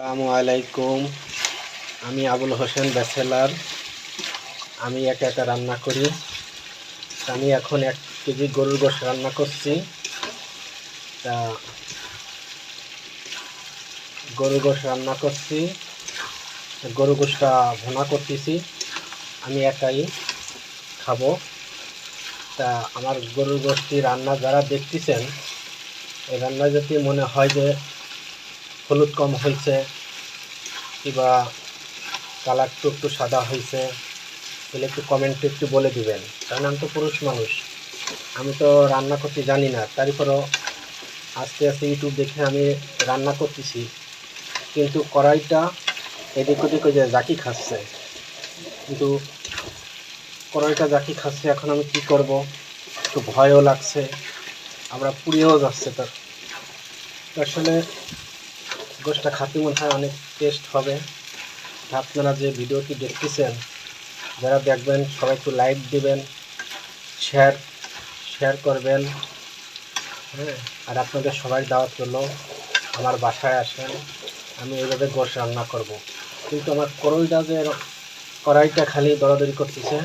আসসালামু আলাইকুম। আমি আবুল হোসেন ব্যাচেলার। আমি একা একা রান্না করি। আমি এখন 1 কেজি গরুর গোশত রান্না করছি। তা গরুর গোশত রান্না করছি, গরুর গোশতটা ভুনা করতেছি। আমি একাই খাবো। তা আমার গরুর গোশতটি রান্না যারা দেখতেছেন, এই রান্না যদি মনে হয় যে হলুদ কম হয়েছে কিংবা কালারটা একটু সাদা হয়েছে, তাহলে একটু কমেন্টে একটু বলে দিবেন। কারণ আমি তো পুরুষ মানুষ, আমি তো রান্না করতে জানি না। তারপরেও আস্তে আস্তে ইউটিউব দেখে আমি রান্না করতেছি, কিন্তু কড়াইটা এদিক ওদিক যে জাকি খাচ্ছে। কিন্তু কড়াইটা জাকি খাচ্ছে, এখন আমি কি করব? একটু ভয়ও লাগছে, আমরা পুড়িয়েও যাচ্ছে। তার আসলে গোশতটা খাতে মনে হয় অনেক টেস্ট হবে। আপনারা যে ভিডিওটি দেখতেছেন, যারা দেখবেন সবাই একটু লাইক দিবেন, শেয়ার শেয়ার করবেন। হ্যাঁ, আর আপনাদের সবাই দাওয়াত হলো, আমার বাসায় আসেন, আমি এইভাবে গোশত রান্না করব। কিন্তু আমার কড়াইটা খালি দরাদরি করতেছে,